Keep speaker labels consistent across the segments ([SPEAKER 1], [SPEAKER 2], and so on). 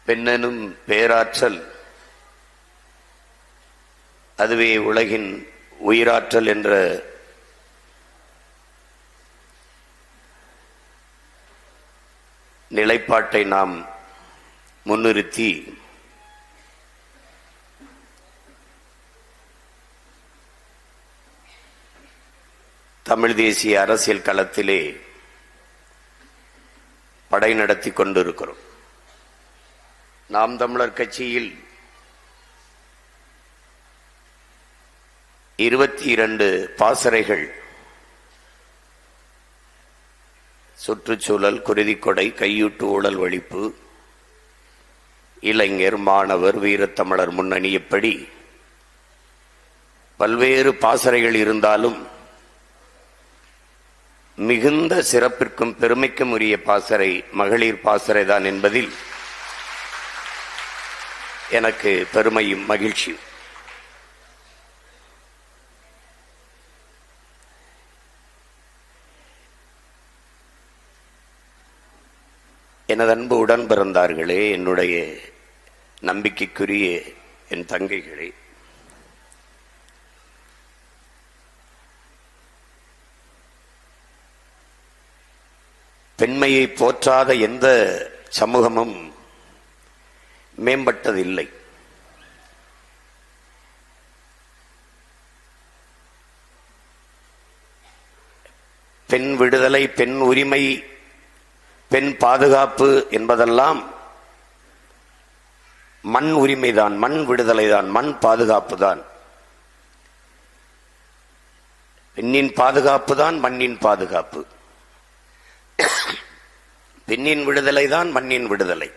[SPEAKER 1] பெண்ணெனும் பேராற்றல் அதுவே உலகின் உயிராற்றல் என்ற நிலைப்பாட்டை நாம் முன்னிறுத்தி தமிழ் தேசிய அரசியல் களத்திலே படை நடத்தி கொண்டிருக்கிறோம். நாம் தமிழர் கட்சியில் 22 பாசறைகள் சுற்றுச்சூழல், குருதிக்கொடை, கையூட்டு ஊழல் ஒழிப்பு, இளைஞர், மாணவர், வீரத்தமிழர் முன்னணி எப்படி பல்வேறு பாசறைகள் இருந்தாலும் மிகுந்த சிறப்பிற்கும் பெருமைக்கும் உரிய பாசறை மகளிர் பாசறை தான் என்பதில் எனக்கு பெருமையும் மகிழ்ச்சியும். எனது அன்பு உடன் பிறந்தார்களே, என்னுடைய நம்பிக்கைக்குரிய என் தங்கைகளே, பெண்மையை போற்றாத எந்த சமூகமும் மேம்பட்டதில்லை. பெண் விடுதலை, பெண் உரிமை, பெண் பாதுகாப்பு என்பதெல்லாம் மண் உரிமைதான், மண் விடுதலை தான், மண் பாதுகாப்பு தான். பெண்ணின் பாதுகாப்பு தான் மண்ணின் பாதுகாப்பு. பெண்ணின் விடுதலை தான் மண்ணின் விடுதலை.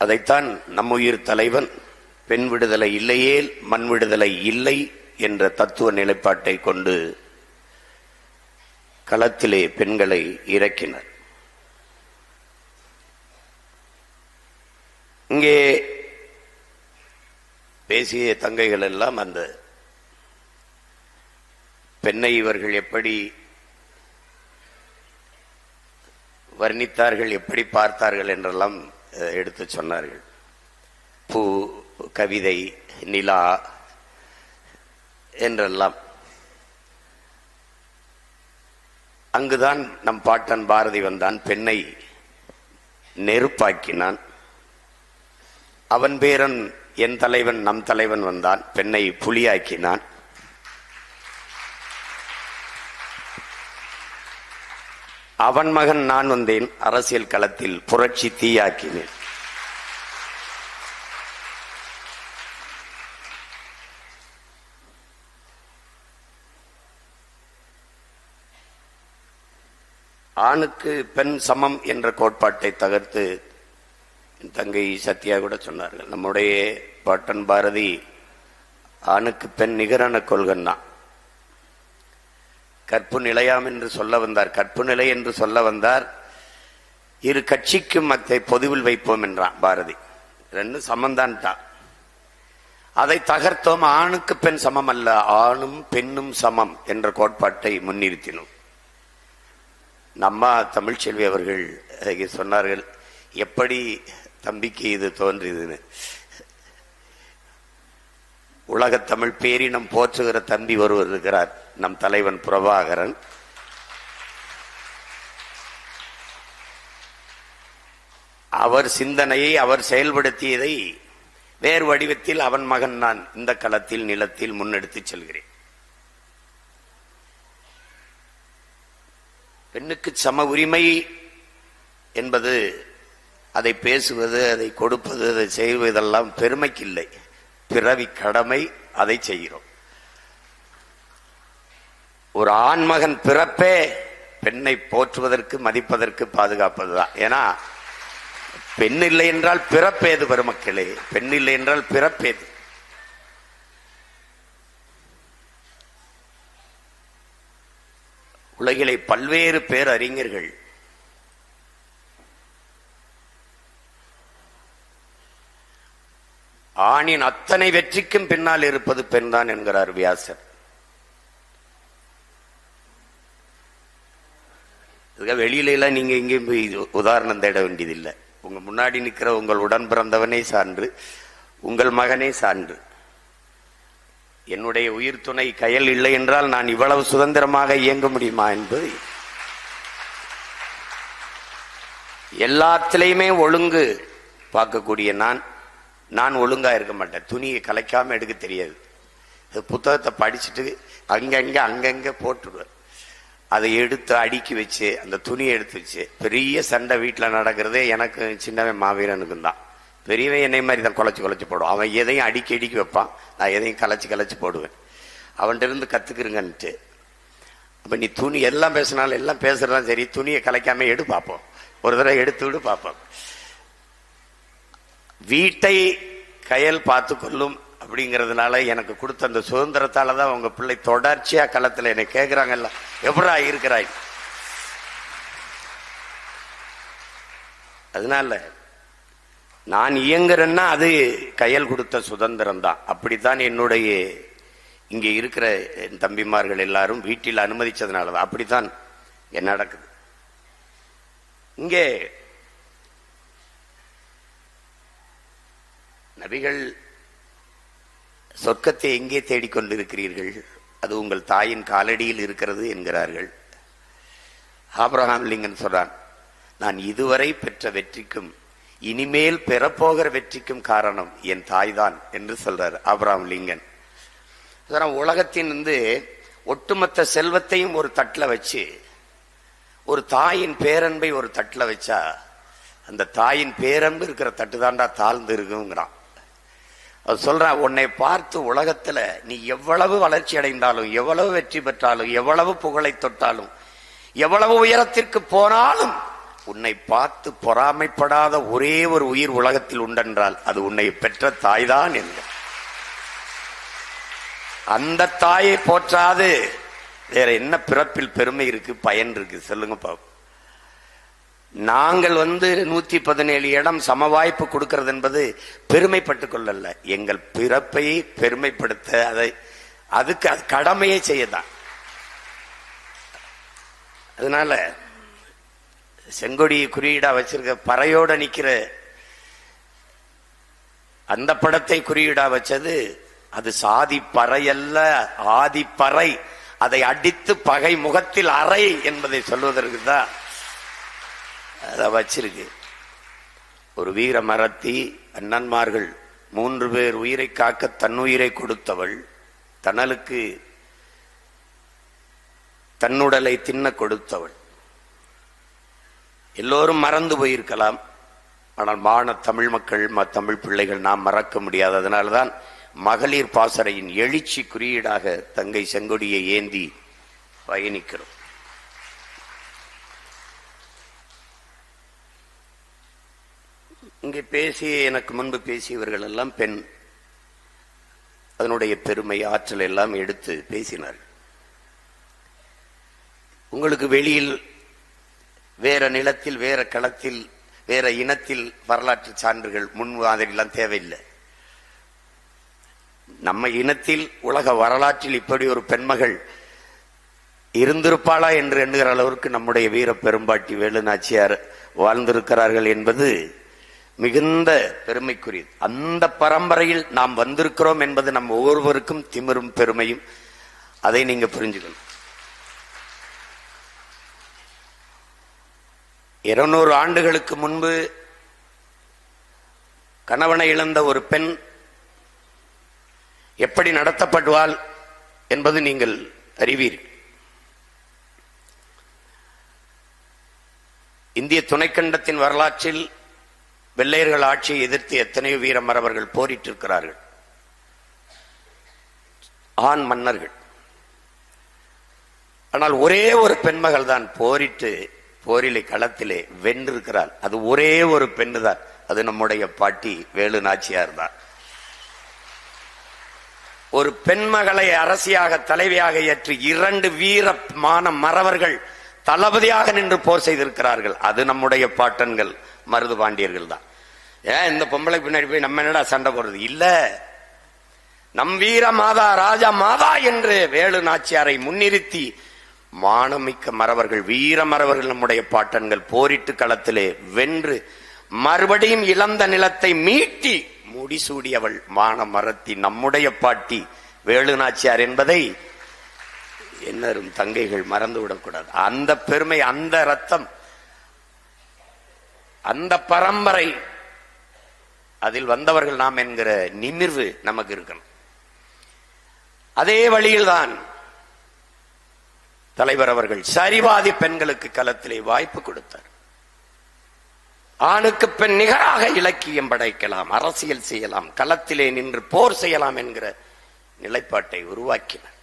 [SPEAKER 1] அதைத்தான் நம் உயிர் தலைவன் பெண் விடுதலை இல்லையே மண் விடுதலை இல்லை என்ற தத்துவ நிலைப்பாட்டை கொண்டு களத்திலே பெண்களை இறக்கினர். இங்கே பேசிய தங்கைகள் எல்லாம் அந்த பெண்ணை இவர்கள் எப்படி வர்ணித்தார்கள், எப்படி பார்த்தார்கள் என்றெல்லாம் எடுத்து சொன்னார்கள். பூ, கவிதை, நிலா என்றெல்லாம். அங்குதான் நம் பாட்டன் பாரதி வந்தான், பெண்ணை நெருப்பாக்கினான். அவன் பேரன் என் தலைவன் நம் தலைவன் வந்தான், பெண்ணை புலியாக்கினான். அவன் மகன் நான் வந்தேன், அரசியல் களத்தில் புரட்சி தீயாக்கினேன். ஆணுக்கு பெண் சமம் என்ற கோட்பாட்டை தகர்த்து தங்கை சத்யா கூட சொன்னார்கள். நம்முடைய பாட்டன் பாரதி ஆணுக்கு பெண் நிகரான கொள்கன்னா, கற்பு நிலையாம் என்று சொல்ல வந்தார், கற்பு நிலை என்று சொல்ல வந்தார். இரு கட்சிக்கும் அதை பொதுவில் வைப்போம் என்றான் பாரதி. ரெண்டு சமந்தான்ட்டான். அதை தகர்த்தோம். ஆணுக்கு பெண் சமம் அல்ல, ஆணும் பெண்ணும் சமம் என்ற கோட்பாட்டை முன்னிறுத்தினோம். நம்ம தமிழ்ச்செல்வி அவர்கள் சொன்னார்கள், எப்படி தம்பிக்கு இது தோன்றியதுன்னு. உலக தமிழ் பேரினம் போற்றுகிற தம்பி ஒருவர் இருக்கிறார், நம் தலைவன் பிரபாகரன். அவர் சிந்தனையை, அவர் செயல்படுத்தியதை வேறு வடிவத்தில் அவன் மகன் நான் இந்த களத்தில் நிலத்தில் முன்னெடுத்து செல்கிறேன். பெண்ணுக்கு சம உரிமை என்பது, அதை பேசுவது, அதை கொடுப்பது, அதை செய்வதெல்லாம் பெருமைக்கு இல்லை, பிறவி கடமை. அதை செய்கிறோம். ஒரு ஆண்மகன் பிறப்பே பெண்ணை போற்றுவதற்கு, மதிப்பதற்கு, பாதுகாப்பதுதான். ஏன்னா பெண் இல்லை என்றால் பிறப்பேது பெருமக்களே, பெண் இல்லை என்றால் பிறப்பேது. உலகிலே பல்வேறு பேர் அறிஞர்கள் ஆணின் அத்தனை வெற்றிக்கும் பின்னால் இருப்பது பெண்தான் என்கிறார் வியாசர். வெளியில எல்லாம் நீங்க இங்கேயும் போய் உதாரணம் தேட வேண்டியதில்லை. உங்க முன்னாடி நிற்கிற உங்கள் உடன் பிறந்தவனே சான்று, உங்கள் மகனே சான்று. என்னுடைய உயிர் துணை கயல் இல்லை என்றால் நான் இவ்வளவு சுதந்திரமாக இயங்க முடியுமா என்பது. எல்லாத்திலையுமே ஒழுங்கு பார்க்கக்கூடிய நான் ஒழுங்கா இருக்க மாட்டேன். துணியை கலைக்காம எடுக்க தெரியாது. புத்தகத்தை படிச்சுட்டு அங்கங்க போட்டுடுவேன். அதை எடுத்து அடுக்கி வச்சு, அந்த துணியை எடுத்து வச்சு, பெரிய சண்டை வீட்டில் நடக்கிறதே எனக்கு சின்னவன் மாவீரனுக்கும் தான். பெரியவன் என்னை மாதிரி தான் குலைச்சு போடுவான். அவன் எதையும் அடுக்கி வைப்பான், நான் எதையும் கலைச்சு போடுவேன். அவன்கிட்ட இருந்து கத்துக்கிறங்கன்ட்டு. அப்ப நீ துணி எல்லாம் பேசினாலும் எல்லாம் பேசுறதான் சரி, துணியை கலைக்காம எடு பார்ப்போம், ஒரு தடவை எடுத்து விடு பார்ப்போம். வீட்டை கயல் பார்த்து கொள்ளும் அப்படிங்கிறதுனால எனக்கு கொடுத்த அந்த சுதந்திரத்தால தான் உங்க பிள்ளை தொடர்ச்சியா களத்துல என்னை கேட்கிறாங்கல்ல, எப்படா இருக்கிறாய். அதனால நான் இயங்குறேன்னா அது கயல் கொடுத்த சுதந்திரம் தான். அப்படித்தான் என்னுடைய இங்கே இருக்கிற என் தம்பிமார்கள் எல்லாரும் வீட்டில் அனுமதிச்சதுனாலதான் அப்படித்தான் என்ன நடக்குது. இங்கே நபிகள் சொர்க்கத்தை எங்கே தேடிக்கொண்டிருக்கிறீர்கள், அது உங்கள் தாயின் காலடியில் இருக்கிறது என்கிறார்கள். ஆபிரகாம் லிங்கன் சொல்றான், நான் இதுவரை பெற்ற வெற்றிக்கும் இனிமேல் பெறப்போகிற வெற்றிக்கும் காரணம் என் தாய் தான் என்று சொல்றார் ஆபிரகாம் லிங்கன். உலகத்தின் ஒட்டுமொத்த செல்வத்தையும் ஒரு தட்டில் வச்சு ஒரு தாயின் பேரன்பை ஒரு தட்டில் வச்சா அந்த தாயின் பேரன்பு இருக்கிற தட்டு தாண்டா தாழ்ந்து இருக்குங்கிறான். அது சொல்றான், உன்னை பார்த்து உலகத்துல நீ எவ்வளவு வளர்ச்சி அடைந்தாலும், எவ்வளவு வெற்றி பெற்றாலும், எவ்வளவு புகழை தொட்டாலும், எவ்வளவு உயரத்திற்கு போனாலும் உன்னை பார்த்து பொறாமைப்படாத ஒரே ஒரு உயிர் உலகத்தில் உண்டென்றால் அது உன்னை பெற்ற தாய்தான் என்க. அந்த தாயை போற்றாது வேற என்ன பிறப்பில் பெருமை இருக்கு, பயன் இருக்கு சொல்லுங்க பாப்போம். நாங்கள் 117 இடம் சம வாய்ப்பு கொடுக்கிறது என்பது பெருமைப்பட்டுக் கொள்ளல, எங்கள் பிறப்பை பெருமைப்படுத்த, அதுக்கு கடமையை செய்யதான். அதனால செங்கொடி குறியீடா வச்சிருக்க பறையோட நிக்கிற அந்த படத்தை குறியீடா வச்சது அது சாதி பறையல்ல, ஆதி பறை. அதை அடித்து பகை முகத்தில் அறை என்பதை சொல்வதற்கு தான் அதை வச்சிருக்கு. ஒரு வீர மரத்தி அண்ணன்மார்கள் 3 பேர் உயிரை காக்க தன்னுயிரை கொடுத்தவள், தனலுக்கு தன்னுடலை தின்ன கொடுத்தவள். எல்லோரும் மறந்து போயிருக்கலாம், ஆனால் மான தமிழ் மக்கள், தமிழ் பிள்ளைகள் நாம் மறக்க முடியாது. அதனால்தான் மகளிர் பாசறையின் எழுச்சி குறியீடாக தங்கை செங்கொடியை ஏந்தி பயணிக்கிறோம். இங்கே பேசிய, எனக்கு முன்பு பேசியவர்கள் எல்லாம் பெண், அதனுடைய பெருமை ஆற்றல் எல்லாம் எடுத்து பேசினார். உங்களுக்கு வெளியில் வேற நிலத்தில், வேற களத்தில், வேற இனத்தில் வரலாற்று சான்றுகள் முன்மாதிரிலாம் தேவையில்லை. நம்ம இனத்தில் உலக வரலாற்றில் இப்படி ஒரு பெண்மகள் இருந்திருப்பாளா என்று எண்ணுகிற அளவிற்கு நம்முடைய வீர பெரும்பாட்டி வேலு நாச்சியார் வாழ்ந்திருக்கிறார்கள் என்பது மிகுந்த பெருமைக்குரியது. அந்த பரம்பரையில் நாம் வந்திருக்கிறோம் என்பது நம் ஒவ்வொருவருக்கும் திமிரும் பெருமையும். அதை நீங்க புரிஞ்சுக்கணும். 200 ஆண்டுகளுக்கு முன்பு கணவனை இழந்த ஒரு பெண் எப்படி நடத்தப்படுவாள் என்பது நீங்கள் அறிவீர்கள். இந்திய துணைக்கண்டத்தின் வரலாற்றில் வெள்ளையர்கள் ஆட்சியை எதிர்த்து எத்தனையோ வீரமறவர்கள் போரிட்டிருக்கிறார்கள், ஆண் மன்னர்கள். ஆனால் ஒரே ஒரு பெண்மகள் தான் போரிட்டு போரிலை களத்திலே வென்றிருக்கிறாள். அது ஒரே ஒரு பெண்ணு தான், அது நம்முடைய பாட்டி வேலு நாச்சியார் தான். ஒரு பெண்மகளை அரசியாக தலைவியாக ஏற்று 2 வீரமான மறவர்கள் தளபதியாக நின்று போர் செய்திருக்கிறார்கள். அது நம்முடைய பாட்டன்கள் மருது பாண்டியர்கள் தான். ஏன் இந்த பொம்பளை பின்னாடி போய் நம்ம என்னடா சண்டை போடுறது? இல்ல, நம் வீர மாதா ராஜா மாதா என்று வேலு நாச்சியாரை முன்னிறுத்தி மானமிக்க மறவர்கள், வீர மறவர்கள் நம்முடைய பாட்டன்கள் போரிட்டு களத்திலே வென்று மறுபடியும் இழந்த நிலத்தை மீட்டி முடிசூடியவள் மான மரத்தி நம்முடைய பாட்டி வேலுநாச்சியார் என்பதை என்னரும் தங்கைகள் மறந்துவிடக்கூடாது. அந்த பெருமை, அந்த ரத்தம், அந்த பரம்பரை, அதில் வந்தவர்கள் நாம் என்கிற நிமிர்வு நமக்கு இருக்கணும். அதே வழியில்தான் தலைவர் அவர்கள் சரிவாதி பெண்களுக்கு களத்திலே வாய்ப்பு கொடுத்தார். ஆணுக்கு பெண் நிகராக இலக்கியம் படைக்கலாம், அரசியல் செய்யலாம், களத்திலே நின்று போர் செய்யலாம் என்கிற நிலைப்பாட்டை உருவாக்கினார்.